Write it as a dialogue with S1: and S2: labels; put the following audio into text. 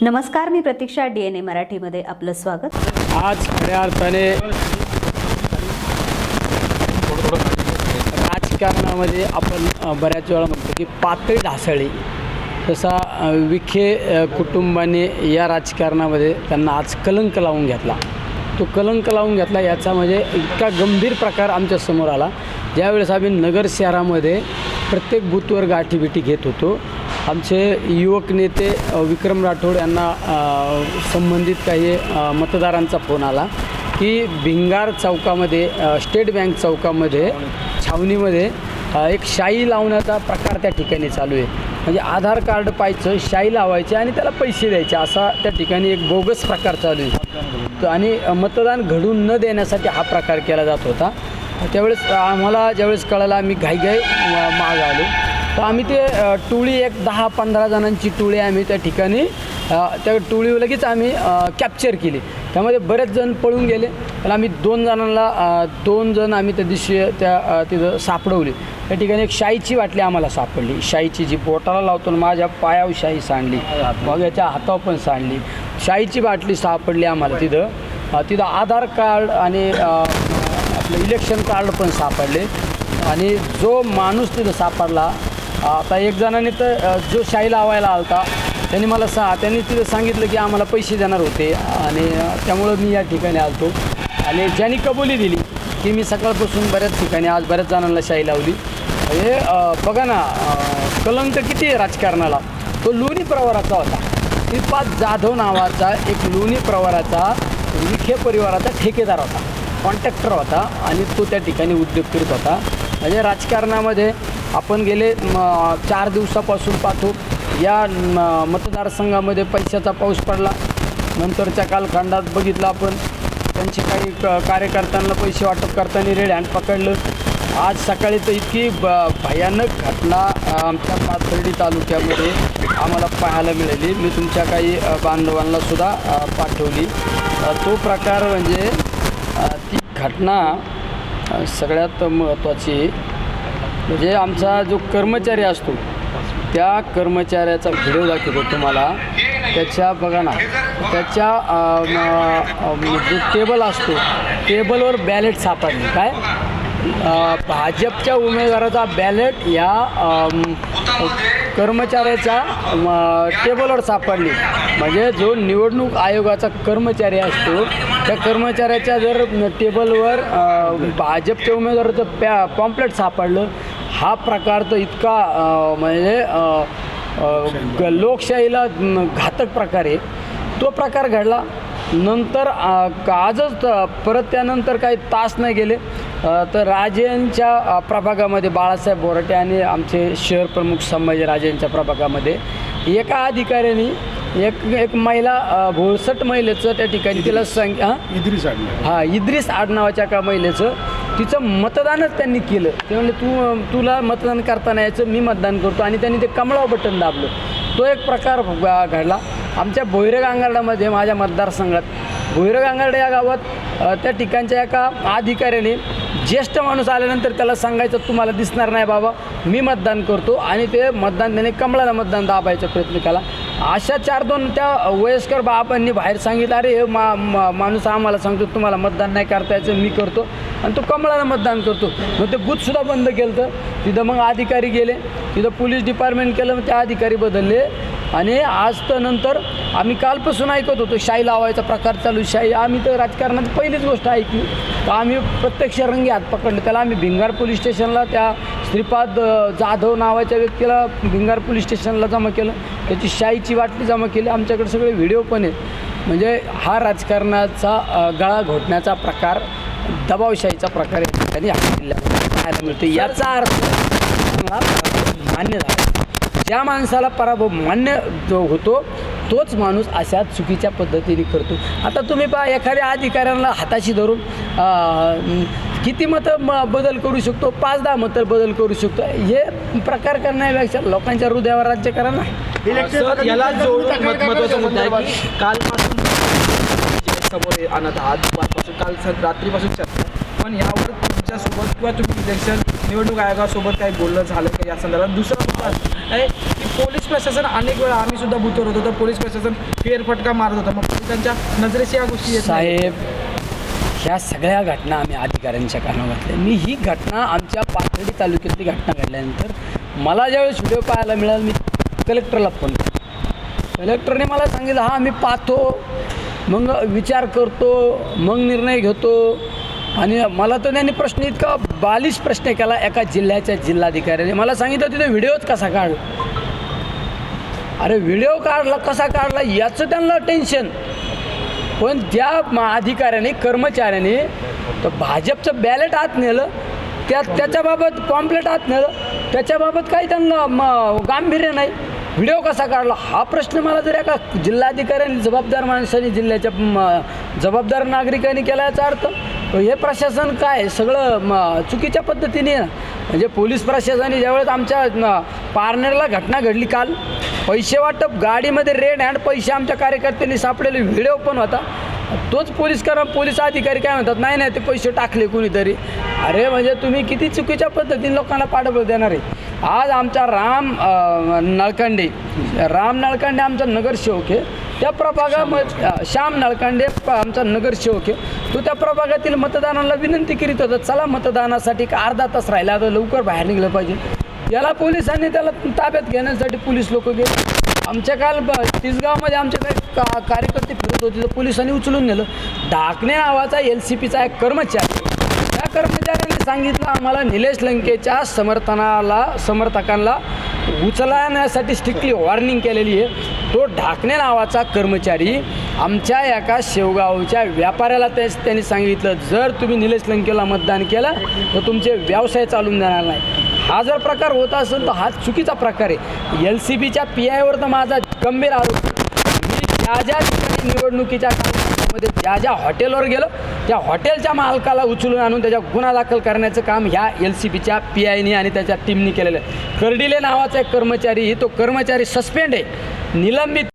S1: नमस्कार, मी प्रतीक्षा. DNA मराठीमध्ये आपलं स्वागत.
S2: आज खऱ्या अर्थाने राजकारणामध्ये आपण बऱ्याच वेळा म्हणतो की पातळी ढासळली. तसा विखे कुटुंबाने या राजकारणामध्ये त्यांना आज कलंक लावून घेतला. तो कलंक लावून घेतला याचा म्हणजे इतका गंभीर प्रकार आमच्यासमोर आला. ज्यावेळेस आम्ही नगर शहरामध्ये प्रत्येक बूथवर गाठीभेटी घेत होतो. आमचे युवक नेते विक्रम राठोड यांना संबंधित काही मतदारांचा फोन आला की भिंगार चौकामध्ये, स्टेट बँक चौकामध्ये, छावणीमध्ये एक शाई लावण्याचा प्रकार त्या ठिकाणी चालू आहे. म्हणजे आधार कार्ड पाहायचं, शाई लावायचे आणि त्याला पैसे द्यायचे, असा त्या ठिकाणी एक बोगस प्रकार चालू आहे. आणि मतदान घडून न देण्यासाठी हा प्रकार केला जात होता. त्यावेळेस आम्हाला ज्यावेळेस कळालं, आम्ही घाईघाई माग आलो. तर आम्ही ते टोळी, एक 10-15 जणांची टोळी आम्ही त्या ठिकाणी, त्या टोळीवर लगेच आम्ही कॅप्चर केली. त्यामध्ये बरेच जण पळून गेले, पण आम्ही 2 जण आम्ही त्या दिवशी तिथं सापडवली. त्या ठिकाणी एक शाईची बाटली आम्हाला सापडली. शाईची जी बोटाला लावतो, माझ्या पायावर शाई सांडली, मग याच्या हातावर पण सांडली. शाईची बाटली सापडली आम्हाला तिथं आधार कार्ड आणि आपलं इलेक्शन कार्ड पण सापडले. आणि जो माणूस तिथं सापडला, आता एक जणाने तर जो शाई लावायला आलता त्यांनी तिथं सांगितलं की आम्हाला पैसे देणार होते आणि त्यामुळं मी या ठिकाणी आलतो. आणि ज्यांनी कबुली दिली की मी सकाळपासून बऱ्याच ठिकाणी आज बऱ्याच जणांना शाई लावली. हे बघा ना, कलंक किती आहे राजकारणाला. तो लोणी प्रवाराचा होता. श्रीपाद जाधव नावाचा एक लोणी प्रवाराचा, विखे परिवाराचा ठेकेदार होता, कॉन्ट्रॅक्टर होता आणि तो त्या ठिकाणी उद्योग करीत होता. म्हणजे राजकारणामध्ये आपण गेले 4 दिवसापासून पाहतो या मतदारसंघामध्ये पैशाचा पाऊस पडला. नंतरच्या कालखंडात बघितलं आपण, त्यांचे काही कार्यकर्त्यांना पैसे वाटप करताना रेड हँड पकडलं. आज सकाळी तर इतकी भयानक घटना आमच्या पाथर्डी तालुक्यामध्ये आम्हाला पाहायला मिळाली. मी तुमच्या काही बांधवांनासुद्धा पाठवली. तो प्रकार म्हणजे ती घटना सगळ्यात महत्त्वाची म्हणजे आमचा जो कर्मचारी असतो त्या कर्मचाऱ्याचा व्हिडिओ दाखवतो तुम्हाला. त्याच्या बघा ना, त्याच्या जो टेबल असतो, टेबलवर बॅलेट सापडली. काय भाजपच्या उमेदवाराचा बॅलेट या कर्मचाऱ्याच्या टेबलवर सापडली. म्हणजे जो निवडणूक आयोगाचा कर्मचारी असतो त्या कर्मचाऱ्याच्या जर टेबलवर भाजपच्या उमेदवाराचं पॉम्पलेट सापडलं, हा प्रकार तर इतका म्हणजे लोकशाहीला घातक प्रकार आहे. तो प्रकार घडला. नंतर आजच परत त्यानंतर काही तास नाही गेले तर राजेंच्या प्रभागामध्ये बाळासाहेब बोराटे आणि आमचे शहर प्रमुख संभाजीराजे यांच्या प्रभागामध्ये एका अधिकाऱ्याने एक महिला, भोळसट महिलेचं त्या ठिकाणी तिला इद्रिस आडनावाच्या एका महिलेचं तिचं मतदानच त्यांनी केलं. ते म्हणले तुला मतदान करताना यायचं, मी मतदान करतो. आणि त्यांनी ते कमळाव बटन दाबलं. तो एक प्रकार घडला आमच्या भोईरगांगार्डामध्ये, माझ्या मतदारसंघात. भोईरगांगार्ड या गावात त्या ठिकाणच्या एका अधिकाऱ्याने, ज्येष्ठ माणूस आल्यानंतर त्याला सांगायचं तुम्हाला दिसणार नाही बाबा, मी मतदान करतो. आणि ते मतदान त्याने कमळाला मतदान दाबायचा प्रयत्न केला. अशा 4-2 त्या वयस्कर बाबांनी बाहेर सांगितलं, अरे हे माणूस आम्हाला सांगतो तुम्हाला मतदान नाही करता यायचं, मी करतो. आणि तो कमळाला मतदान करतो. मग ते बूथसुद्धा बंद केलं. तर तिथं मग अधिकारी गेले, तिथं पोलीस डिपार्टमेंट केलं, मग ते अधिकारी बदलले. आणि आज तर नंतर आम्ही कालपासून ऐकत होतो शाई लावायचा प्रकार चालू. शाई आम्ही तर राजकारणात पहिलीच गोष्ट ऐकली, तर आम्ही प्रत्यक्ष रंगी हात पकडले. त्याला आम्ही भिंगार पोलीस स्टेशनला, त्या श्रीपाद जाधव नावाच्या व्यक्तीला भिंगार पोलीस स्टेशनला जमा केलं. त्याची शाईची बाटली जमा केली. आमच्याकडे सगळे व्हिडिओ पण आहेत. म्हणजे हा राजकारणाचा गळा घोटण्याचा प्रकार, दबावशाहीचा प्रकार या ठिकाणी पाहायला मिळतो. याचा अर्थ मान्य झाला. ज्या माणसाला पराभव मान्य जो होतो तोच माणूस अशा चुकीच्या पद्धतीने करतो. आता तुम्ही पहा, एखाद्या अधिकाऱ्यांना हाताशी धरून किती मतं बदल करू शकतो? 5-10 मतं बदल करू शकतो. हे प्रकार करण्यापेक्षा लोकांच्या हृदयावर राज्य करा ना.
S3: याला जोडून महत्त्वाचा मुद्दा आहे की कालपासून समोर आणत आहात, दुपारपासून, काल रात्रीपासून चर्चा, पण यावर तुमच्यासोबत किंवा तुम्ही इलेक्शन निवडणूक आयोगासोबत काही बोलणं झालं का या संदर्भात? दुसरा मुद्दा आहे की पोलीस प्रशासन अनेक वेळा आम्ही सुद्धा बुथवर होतो तर पोलीस प्रशासन फेरफटका मारत होतं. मग पोलिसांच्या नजरेशी या गोष्टी येत नाही.
S2: साहेब, ह्या सगळ्या घटना आम्ही अधिकाऱ्यांच्या कानावर घातल्या. मी ही घटना आमच्या पाथर्डी तालुक्यातली घटना घडल्यानंतर मला ज्यावेळेस व्हिडिओ पाहायला मिळाला, मी कलेक्टरला फोन केला. कलेक्टरने मला सांगितलं, हां मी पाहतो, मग विचार करतो, मग निर्णय घेतो. आणि मला तर त्यांनी प्रश्न इतका बालिश प्रश्न केला. एका जिल्ह्याच्या जिल्हाधिकाऱ्याने मला सांगितलं तिथे व्हिडिओच कसा काढला. अरे व्हिडिओ काढला कसा काढला याचं त्यांना टेन्शन, पण त्या अधिकाऱ्याने कर्मचाऱ्याने तर भाजपचं बॅलेट आत नेलं, त्याच्याबाबत पॉम्पलेट आत नेलं, त्याच्याबाबत काही त्यांना गांभीर्य नाही. व्हिडिओ कसा काढला हा प्रश्न मला जर एका जिल्हाधिकाऱ्यांनी, जबाबदार माणसाने, जिल्ह्याच्या जबाबदार नागरिकांनी केला याचा अर्थ हे प्रशासन काय सगळं चुकीच्या पद्धतीने. म्हणजे पोलीस प्रशासनाने ज्यावेळेस आमच्या पारनेरला घटना घडली काल, पैसे वाटप गाडीमध्ये रेड हँड पैसे आमच्या कार्यकर्त्यांनी सापडलेले व्हिडिओ पण होता. तोच पोलीस अधिकारी काय म्हणतात, नाही नाही ते पैसे टाकले कोणीतरी. अरे म्हणजे तुम्ही किती चुकीच्या पद्धतीने लोकांना पाठबळ देणार आहे. आज आमचा राम नळकांडे आमचा नगरसेवक आहे. त्या प्रभागामध्ये श्याम नळकांडे आमचा नगरसेवक आहे. तो त्या प्रभागातील मतदारांना विनंती करीत होता, चला मतदानासाठी अर्धा तास राहिला, आता लवकर बाहेर निघलं पाहिजे. याला पोलिसांनी त्याला ताब्यात घेण्यासाठी पोलीस लोक गेले. आमच्या काल तिसगावमध्ये आमचे काही कार्यकर्ते फिरत होते, तर पोलिसांनी उचलून नेलं. ढाकणे नावाचा LCPचा एक कर्मचारी, त्या कर्मचाऱ्याने सांगितलं आम्हाला निलेश लंकेच्या समर्थकांना उचलण्यासाठी स्ट्रिक्टली वॉर्निंग केलेली आहे. तो ढाकणे नावाचा कर्मचारी आमच्या एका शेवगावच्या व्यापाऱ्याला त्यांनी सांगितलं, जर तुम्ही निलेश लंकेला मतदान केलं तर तुमचे व्यवसाय चालून देणार नाही. हा जर प्रकार होत असेल तर हा चुकीचा प्रकार आहे. LCPच्या PIवर तर माझा गंभीर आरोप. मी ज्या ठिकाणी निवडणुकीच्या काळामध्ये ज्या हॉटेलवर गेलो त्या हॉटेलच्या मालकाला उचलून आणून त्याच्या गुन्हा दाखल करण्याचं काम ह्या LCPच्या PIने आणि त्याच्या टीमनी केलेलं आहे. कर्डिले नावाचा एक कर्मचारी, तो कर्मचारी सस्पेंड आहे, निलंबित